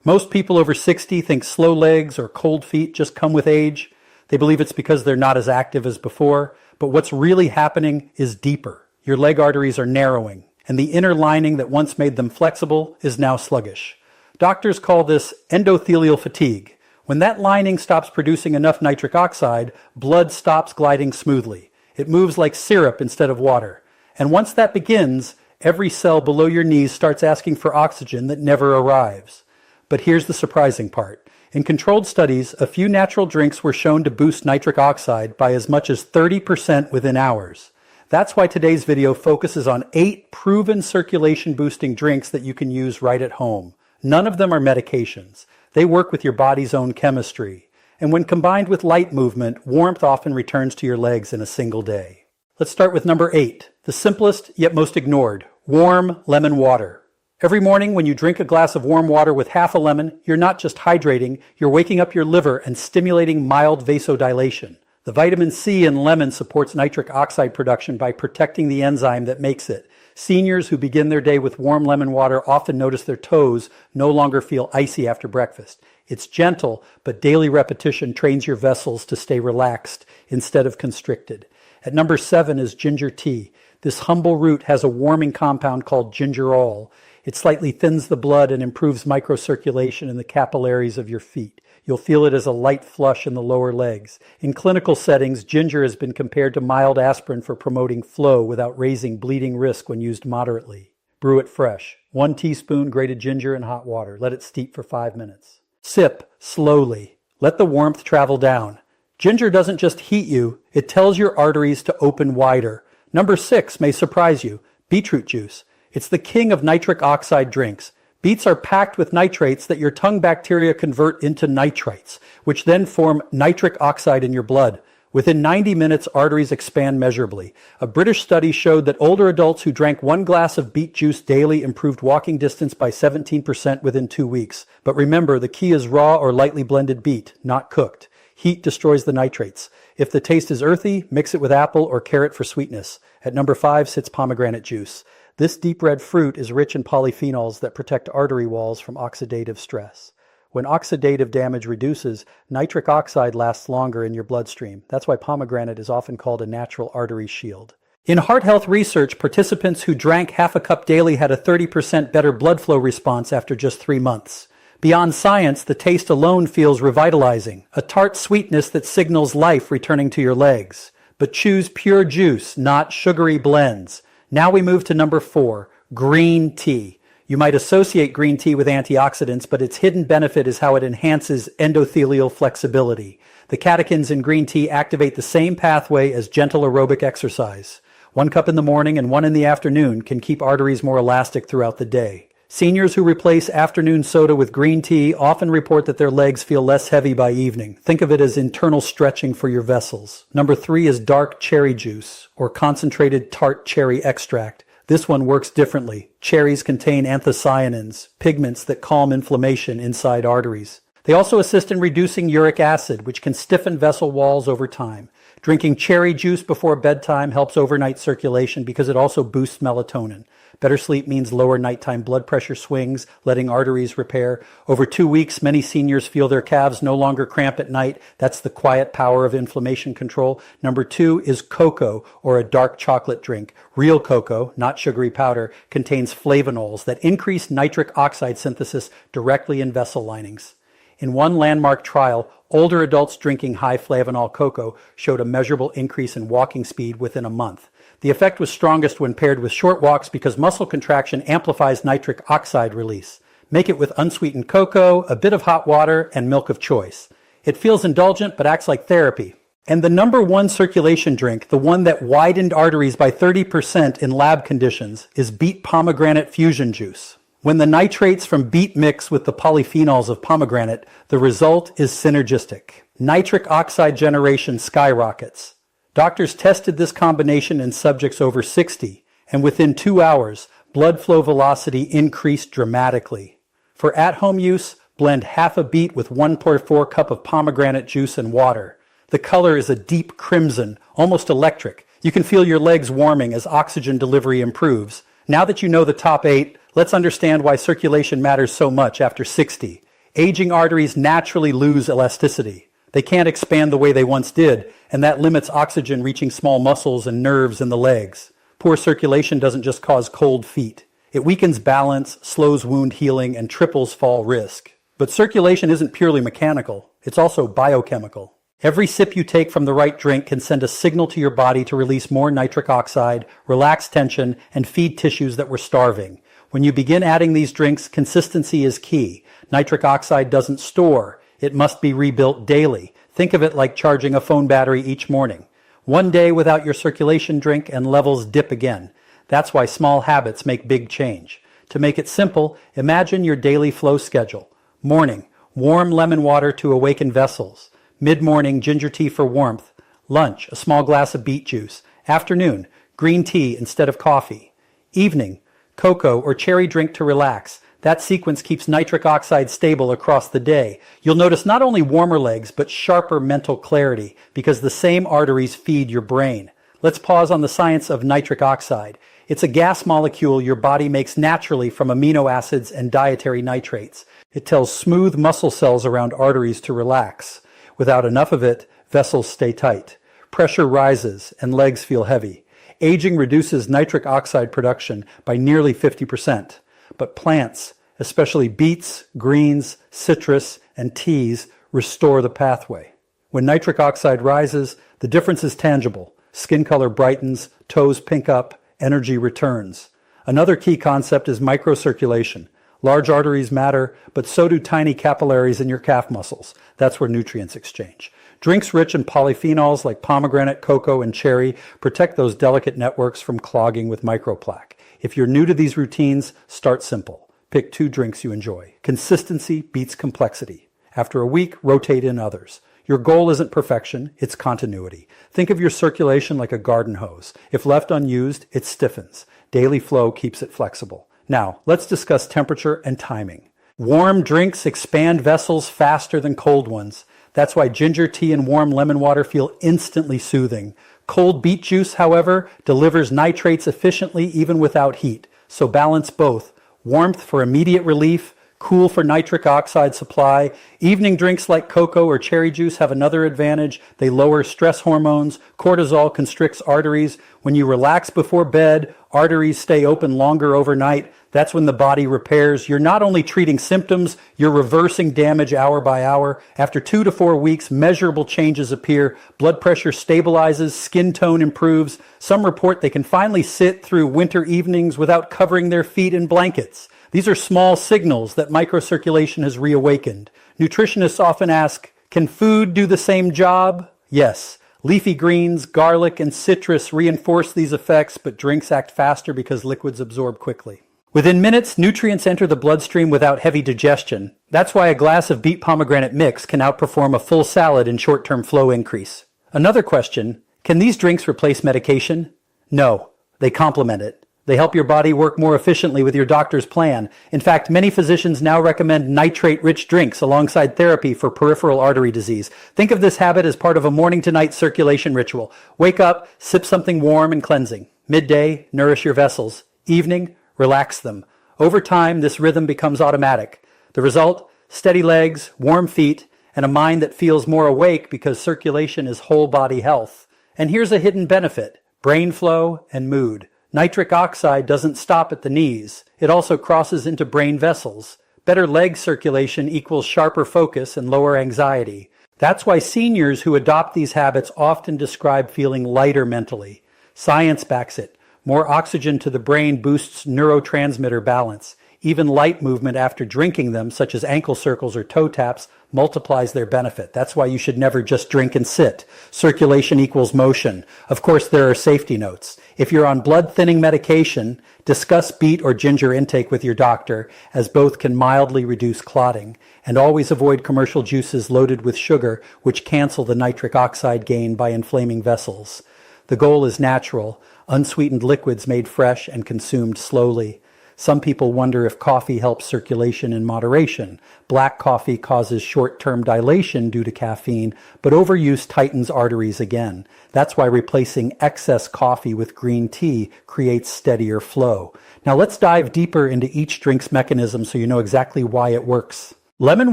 Most people over 60 think slow legs or cold feet just come with age. They believe it's because they're not as active as before, but what's really happening is deeper. Your leg arteries are narrowing, and the inner lining that once made them flexible is now sluggish. Doctors call this endothelial fatigue. When that lining stops producing enough nitric oxide, blood stops gliding smoothly. It moves like syrup instead of water. And once that begins, every cell below your knees starts asking for oxygen that never arrives. But here's the surprising part. In controlled studies, a few natural drinks were shown to boost nitric oxide by as much as 30% within hours. That's why today's video focuses on 8 proven circulation-boosting drinks that you can use right at home. None of them are medications. They work with your body's own chemistry. And when combined with light movement, warmth often returns to your legs in a single day. Let's start with number 8, the simplest yet most ignored, warm lemon water. Every morning when you drink a glass of warm water with half a lemon, you're not just hydrating, you're waking up your liver and stimulating mild vasodilation. The vitamin C in lemon supports nitric oxide production by protecting the enzyme that makes it. Seniors who begin their day with warm lemon water often notice their toes no longer feel icy after breakfast. It's gentle, but daily repetition trains your vessels to stay relaxed instead of constricted. At number 7 is ginger tea. This humble root has a warming compound called gingerol. It slightly thins the blood and improves microcirculation in the capillaries of your feet. You'll feel it as a light flush in the lower legs. In clinical settings, ginger has been compared to mild aspirin for promoting flow without raising bleeding risk when used moderately. Brew it fresh. 1 teaspoon grated ginger in hot water. Let it steep for 5 minutes. Sip slowly. Let the warmth travel down. Ginger doesn't just heat you, it tells your arteries to open wider. Number 6 may surprise you. Beetroot juice. It's the king of nitric oxide drinks. Beets are packed with nitrates that your tongue bacteria convert into nitrites, which then form nitric oxide in your blood. Within 90 minutes, arteries expand measurably. A British study showed that older adults who drank 1 glass of beet juice daily improved walking distance by 17% within 2 weeks. But remember, the key is raw or lightly blended beet, not cooked. Heat destroys the nitrates. If the taste is earthy, mix it with apple or carrot for sweetness. At number 5 sits pomegranate juice. This deep red fruit is rich in polyphenols that protect artery walls from oxidative stress. When oxidative damage reduces, nitric oxide lasts longer in your bloodstream. That's why pomegranate is often called a natural artery shield. In heart health research, participants who drank half a cup daily had a 30% better blood flow response after just 3 months. Beyond science, the taste alone feels revitalizing, a tart sweetness that signals life returning to your legs. But choose pure juice, not sugary blends. Now we move to number 4, green tea. You might associate green tea with antioxidants, but its hidden benefit is how it enhances endothelial flexibility. The catechins in green tea activate the same pathway as gentle aerobic exercise. 1 cup in the morning and 1 in the afternoon can keep arteries more elastic throughout the day. Seniors who replace afternoon soda with green tea often report that their legs feel less heavy by evening. Think of it as internal stretching for your vessels. Number 3 is dark cherry juice, or concentrated tart cherry extract. This one works differently. Cherries contain anthocyanins, pigments that calm inflammation inside arteries. They also assist in reducing uric acid, which can stiffen vessel walls over time. Drinking cherry juice before bedtime helps overnight circulation because it also boosts melatonin. Better sleep means lower nighttime blood pressure swings, letting arteries repair. Over 2 weeks, many seniors feel their calves no longer cramp at night. That's the quiet power of inflammation control. Number 2 is cocoa, or a dark chocolate drink. Real cocoa, not sugary powder, contains flavonols that increase nitric oxide synthesis directly in vessel linings. In one landmark trial, older adults drinking high flavanol cocoa showed a measurable increase in walking speed within a month. The effect was strongest when paired with short walks because muscle contraction amplifies nitric oxide release. Make it with unsweetened cocoa, a bit of hot water, and milk of choice. It feels indulgent but acts like therapy. And the number 1 circulation drink, the one that widened arteries by 30% in lab conditions, is beet pomegranate fusion juice. When the nitrates from beet mix with the polyphenols of pomegranate, the result is synergistic. Nitric oxide generation skyrockets. Doctors tested this combination in subjects over 60, and within 2 hours, blood flow velocity increased dramatically. For at-home use, blend half a beet with 1.4 cup of pomegranate juice and water. The color is a deep crimson, almost electric. You can feel your legs warming as oxygen delivery improves. Now that you know the top 8, let's understand why circulation matters so much after 60. Aging arteries naturally lose elasticity. They can't expand the way they once did, and that limits oxygen reaching small muscles and nerves in the legs. Poor circulation doesn't just cause cold feet. It weakens balance, slows wound healing, and triples fall risk. But circulation isn't purely mechanical. It's also biochemical. Every sip you take from the right drink can send a signal to your body to release more nitric oxide, relax tension, and feed tissues that were starving. When you begin adding these drinks, consistency is key. Nitric oxide doesn't store. It must be rebuilt daily. Think of it like charging a phone battery each morning. One day without your circulation drink and levels dip again. That's why small habits make big change. To make it simple, imagine your daily flow schedule. Morning, warm lemon water to awaken vessels. Mid-morning, ginger tea for warmth. Lunch, a small glass of beet juice. Afternoon, green tea instead of coffee. Evening, cocoa or cherry drink to relax. That sequence keeps nitric oxide stable across the day. You'll notice not only warmer legs, but sharper mental clarity because the same arteries feed your brain. Let's pause on the science of nitric oxide. It's a gas molecule your body makes naturally from amino acids and dietary nitrates. It tells smooth muscle cells around arteries to relax. Without enough of it, vessels stay tight. Pressure rises and legs feel heavy. Aging reduces nitric oxide production by nearly 50%. But plants, especially beets, greens, citrus, and teas, restore the pathway. When nitric oxide rises, the difference is tangible. Skin color brightens, toes pink up, energy returns. Another key concept is microcirculation. Large arteries matter, but so do tiny capillaries in your calf muscles. That's where nutrients exchange. Drinks rich in polyphenols like pomegranate, cocoa, and cherry protect those delicate networks from clogging with microplaque. If you're new to these routines, start simple. Pick 2 drinks you enjoy. Consistency beats complexity. After a week, rotate in others. Your goal isn't perfection, it's continuity. Think of your circulation like a garden hose. If left unused, it stiffens. Daily flow keeps it flexible. Now, let's discuss temperature and timing. Warm drinks expand vessels faster than cold ones. That's why ginger tea and warm lemon water feel instantly soothing. Cold beet juice, however, delivers nitrates efficiently even without heat. So balance both. Warmth for immediate relief, cool for nitric oxide supply. Evening drinks like cocoa or cherry juice have another advantage. They lower stress hormones. Cortisol constricts arteries. When you relax before bed, arteries stay open longer overnight. That's when the body repairs. You're not only treating symptoms, you're reversing damage hour by hour. After 2 to 4 weeks, measurable changes appear. Blood pressure stabilizes, skin tone improves. Some report they can finally sit through winter evenings without covering their feet in blankets. These are small signals that microcirculation has reawakened. Nutritionists often ask, can food do the same job? Yes. Leafy greens, garlic, and citrus reinforce these effects, but drinks act faster because liquids absorb quickly. Within minutes, nutrients enter the bloodstream without heavy digestion. That's why a glass of beet pomegranate mix can outperform a full salad in short-term flow increase. Another question, can these drinks replace medication? No, they complement it. They help your body work more efficiently with your doctor's plan. In fact, many physicians now recommend nitrate-rich drinks alongside therapy for peripheral artery disease. Think of this habit as part of a morning-to-night circulation ritual. Wake up, sip something warm and cleansing. Midday, nourish your vessels. Evening, relax them. Over time, this rhythm becomes automatic. The result? Steady legs, warm feet, and a mind that feels more awake because circulation is whole body health. And here's a hidden benefit, brain flow and mood. Nitric oxide doesn't stop at the knees. It also crosses into brain vessels. Better leg circulation equals sharper focus and lower anxiety. That's why seniors who adopt these habits often describe feeling lighter mentally. Science backs it. More oxygen to the brain boosts neurotransmitter balance. Even light movement after drinking them, such as ankle circles or toe taps, multiplies their benefit. That's why you should never just drink and sit. Circulation equals motion. Of course, there are safety notes. If you're on blood-thinning medication, discuss beet or ginger intake with your doctor, as both can mildly reduce clotting. And always avoid commercial juices loaded with sugar, which cancel the nitric oxide gain by inflaming vessels. The goal is natural, unsweetened liquids made fresh and consumed slowly. Some people wonder if coffee helps circulation in moderation. Black coffee causes short-term dilation due to caffeine, but overuse tightens arteries again. That's why replacing excess coffee with green tea creates steadier flow. Now let's dive deeper into each drink's mechanism so you know exactly why it works. Lemon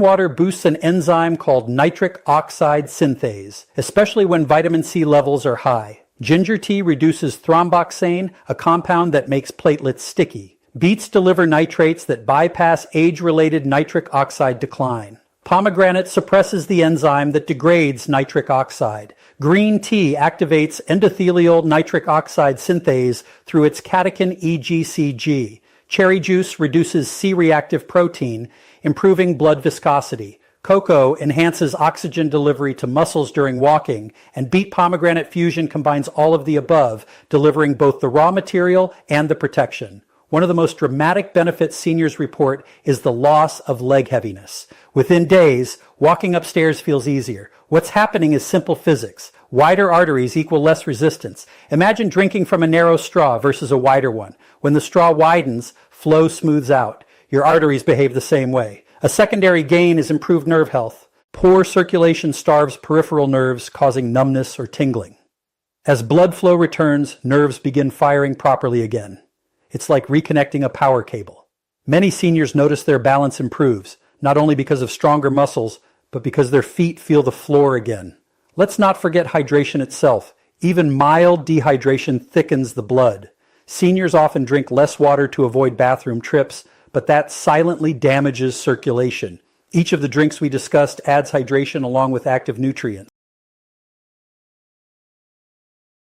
water boosts an enzyme called nitric oxide synthase, especially when vitamin C levels are high. Ginger tea reduces thromboxane, a compound that makes platelets sticky. Beets deliver nitrates that bypass age-related nitric oxide decline. Pomegranate suppresses the enzyme that degrades nitric oxide. Green tea activates endothelial nitric oxide synthase through its catechin EGCG. Cherry juice reduces C-reactive protein, improving blood viscosity. Cocoa enhances oxygen delivery to muscles during walking, and beet pomegranate fusion combines all of the above, delivering both the raw material and the protection. One of the most dramatic benefits seniors report is the loss of leg heaviness. Within days, walking upstairs feels easier. What's happening is simple physics. Wider arteries equal less resistance. Imagine drinking from a narrow straw versus a wider one. When the straw widens, flow smooths out. Your arteries behave the same way. A secondary gain is improved nerve health. Poor circulation starves peripheral nerves, causing numbness or tingling. As blood flow returns, nerves begin firing properly again. It's like reconnecting a power cable. Many seniors notice their balance improves, not only because of stronger muscles, but because their feet feel the floor again. Let's not forget hydration itself. Even mild dehydration thickens the blood. Seniors often drink less water to avoid bathroom trips, but that silently damages circulation. Each of the drinks we discussed adds hydration along with active nutrients.